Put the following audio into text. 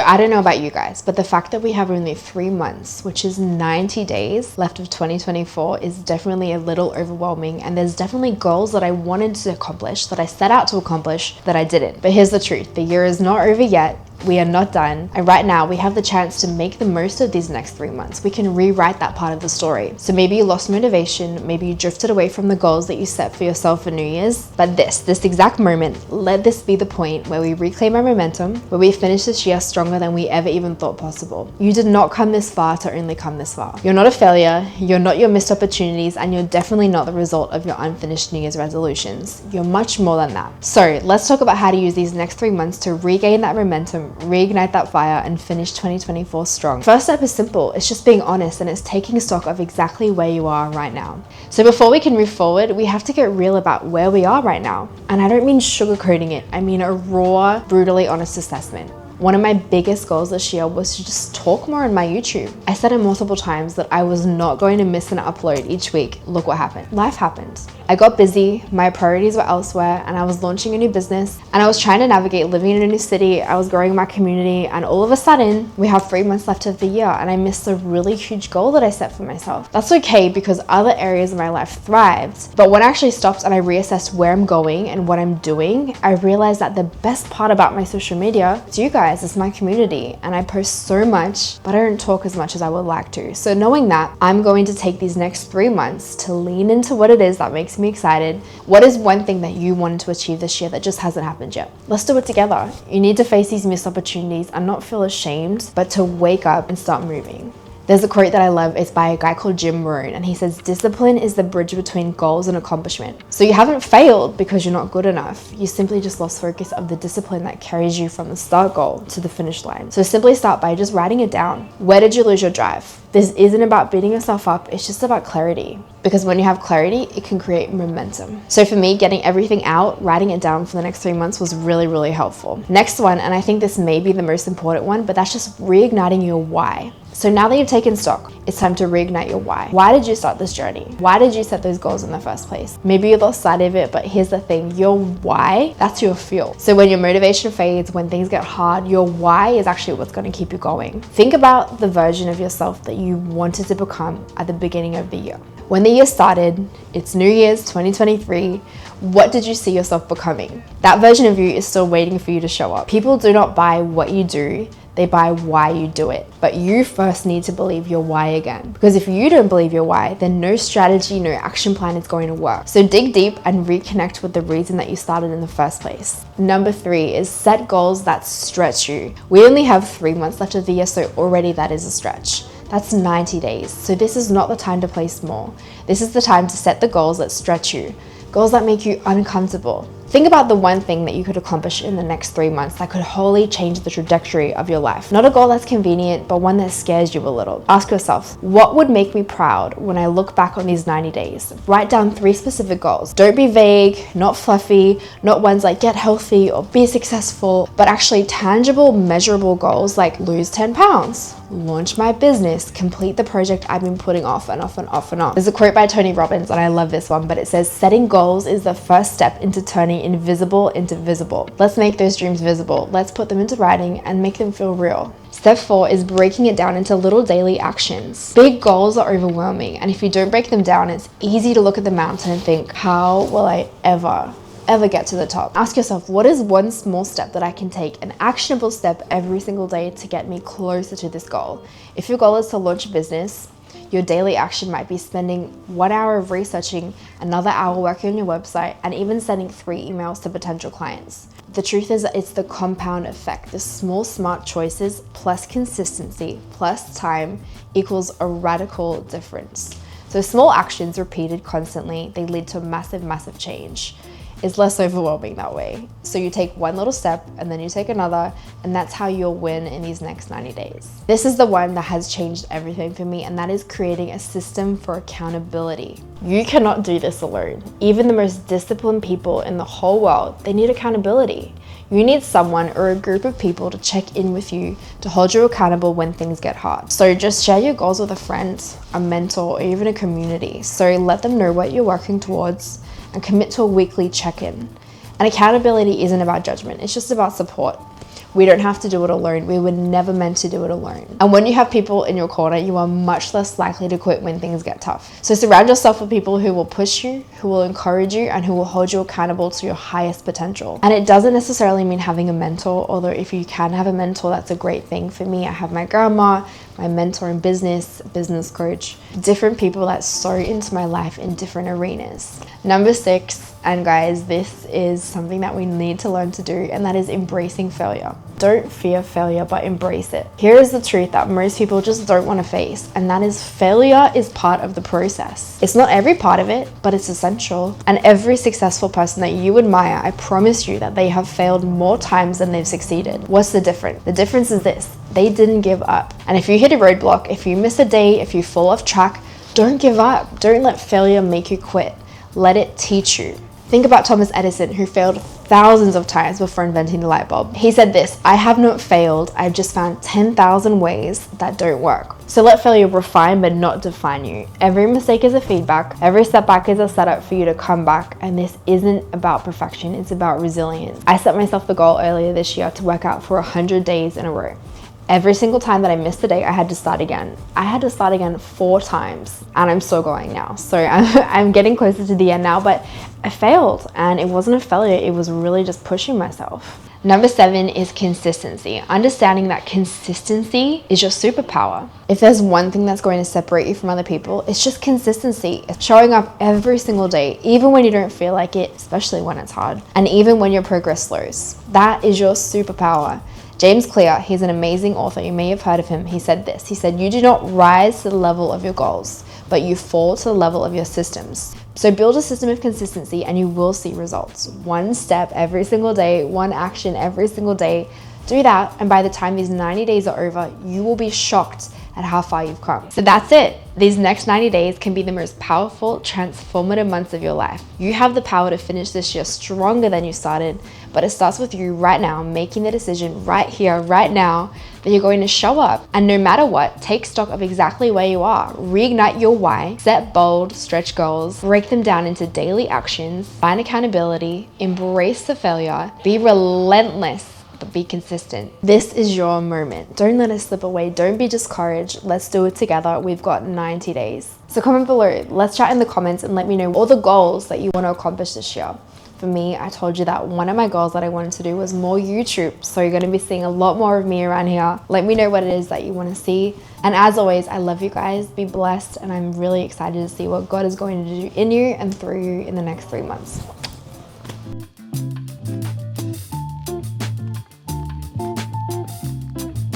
I don't know about you guys, but the fact that we have only 3 months, which is 90 days left of 2024, is definitely a little overwhelming. And there's definitely goals that I wanted to accomplish, that I set out to accomplish, that I didn't. But here's the truth, the year is not over yet. We are not done. And right now we have the chance to make the most of these next 3 months. We can rewrite that part of the story. So maybe you lost motivation, maybe you drifted away from the goals that you set for yourself for New Year's. But this exact moment, let this be the point where we reclaim our momentum, where we finish this year stronger than we ever even thought possible. You did not come this far to only come this far. You're not a failure, you're not your missed opportunities, and you're definitely not the result of your unfinished New Year's resolutions. You're much more than that. So let's talk about how to use these next 3 months to regain that momentum, reignite that fire, and finish 2024 strong. First step is simple. It's just being honest, and it's taking stock of exactly where you are right now. So before we can move forward, we have to get real about where we are right now. And I don't mean sugarcoating it. I mean a raw, brutally honest assessment. One of my biggest goals this year was to just talk more on my YouTube. I said it multiple times that I was not going to miss an upload each week. Look what happened. Life happened. I got busy, my priorities were elsewhere, and I was launching a new business, and I was trying to navigate living in a new city. I was growing my community, and all of a sudden, we have 3 months left of the year, and I missed a really huge goal that I set for myself. That's okay, because other areas of my life thrived. But when I actually stopped and I reassessed where I'm going and what I'm doing, I realized that the best part about my social media is you guys, it's my community, and I post so much, but I don't talk as much as I would like to. So knowing that, I'm going to take these next 3 months to lean into what it is that makes me excited. What is one thing that you wanted to achieve this year that just hasn't happened yet? Let's do it together. You need to face these missed opportunities and not feel ashamed, but to wake up and start moving. There's a quote that I love. It's by a guy called Jim Rohn, and he says, discipline is the bridge between goals and accomplishment. So you haven't failed because you're not good enough. You simply just lost focus of the discipline that carries you from the start goal to the finish line. So simply start by just writing it down. Where did you lose your drive? This isn't about beating yourself up. It's just about clarity. Because when you have clarity, it can create momentum. So for me, getting everything out, writing it down for the next 3 months was really, really helpful. Next one, and I think this may be the most important one, but that's just reigniting your why. So now that you've taken stock, it's time to reignite your why. Why did you start this journey? Why did you set those goals in the first place? Maybe you lost sight of it, but here's the thing, your why, that's your fuel. So when your motivation fades, when things get hard, your why is actually what's going to keep you going. Think about the version of yourself that you wanted to become at the beginning of the year. When the year started, it's New Year's 2023, what did you see yourself becoming? That version of you is still waiting for you to show up. People do not buy what you do, they buy why you do it. But you first need to believe your why again. Because if you don't believe your why, then no strategy, no action plan is going to work. So dig deep and reconnect with the reason that you started in the first place. Number 3 is set goals that stretch you. We only have 3 months left of the year, so already that is a stretch. That's 90 days. So this is not the time to play small. This is the time to set the goals that stretch you. Goals that make you uncomfortable. Think about the one thing that you could accomplish in the next 3 months that could wholly change the trajectory of your life. Not a goal that's convenient, but one that scares you a little. Ask yourself, what would make me proud when I look back on these 90 days? Write down 3 specific goals. Don't be vague, not fluffy, not ones like get healthy or be successful, but actually tangible, measurable goals like lose 10 pounds, launch my business, complete the project I've been putting off and off and off and on. There's a quote by Tony Robbins, and I love this one, but it says, setting goals is the first step into turning invisible into visible. Let's make those dreams visible. Let's put them into writing and make them feel real. Step 4 is breaking it down into little daily actions. Big goals are overwhelming, and if you don't break them down, it's easy to look at the mountain and think, how will I ever get to the top? Ask yourself, what is one small step that I can take, an actionable step every single day to get me closer to this goal? If your goal is to launch a business, your daily action might be spending 1 hour of researching, another hour working on your website, and even sending 3 emails to potential clients. The truth is that it's the compound effect. The small, smart choices plus consistency plus time equals a radical difference. So small actions repeated constantly, they lead to massive, massive change. It's less overwhelming that way. So you take one little step and then you take another, and that's how you'll win in these next 90 days. This is the one that has changed everything for me, and that is creating a system for accountability. You cannot do this alone. Even the most disciplined people in the whole world, they need accountability. You need someone or a group of people to check in with you, to hold you accountable when things get hard. So just share your goals with a friend, a mentor, or even a community. So let them know what you're working towards, and commit to a weekly check-in. And accountability isn't about judgment, it's just about support. We don't have to do it alone. We were never meant to do it alone. And when you have people in your corner, you are much less likely to quit when things get tough. So surround yourself with people who will push you, who will encourage you, and who will hold you accountable to your highest potential. And it doesn't necessarily mean having a mentor, although if you can have a mentor, that's a great thing. For me, I have my grandma, my mentor in business coach, different people that so into my life in different arenas. Number 6, and guys, this is something that we need to learn to do, and that is embracing failure. Don't fear failure, but embrace it. Here is the truth that most people just don't want to face, and that is failure is part of the process. It's not every part of it, but it's essential. And every successful person that you admire, I promise you that they have failed more times than they've succeeded. What's the difference? The difference is this: they didn't give up. And if you hit a roadblock, if you miss a day, if you fall off track, don't give up. Don't let failure make you quit. Let it teach you. Think about Thomas Edison, who failed thousands of times before inventing the light bulb. He said this: "I have not failed, I've just found 10,000 ways that don't work." So let failure refine but not define you. Every mistake is a feedback, every setback is a setup for you to come back, and this isn't about perfection, it's about resilience. I set myself the goal earlier this year to work out for 100 days in a row. Every single time that I missed a day, I had to start again. I had to start again 4 times, and I'm still going now. So I'm getting closer to the end now, but I failed, and it wasn't a failure. It was really just pushing myself. Number 7 is consistency. Understanding that consistency is your superpower. If there's one thing that's going to separate you from other people, it's just consistency. It's showing up every single day, even when you don't feel like it, especially when it's hard, and even when your progress slows. That is your superpower. James Clear, he's an amazing author. You may have heard of him. He said this. He said, "You do not rise to the level of your goals, but you fall to the level of your systems." So build a system of consistency and you will see results. One step every single day, one action every single day. Do that, and by the time these 90 days are over, you will be shocked at how far you've come. So that's it. These next 90 days can be the most powerful, transformative months of your life. You have the power to finish this year stronger than you started, but it starts with you right now, making the decision right here, right now, that you're going to show up. And no matter what, take stock of exactly where you are. Reignite your why, set bold, stretch goals, break them down into daily actions, find accountability, embrace the failure, be relentless, but be consistent. This is your moment. Don't let it slip away. Don't be discouraged. Let's do it together. We've got 90 days. So comment below. Let's chat in the comments and let me know all the goals that you want to accomplish this year. For me, I told you that one of my goals that I wanted to do was more YouTube. So you're going to be seeing a lot more of me around here. Let me know what it is that you want to see. And as always, I love you guys. Be blessed. And I'm really excited to see what God is going to do in you and through you in the next 3 months.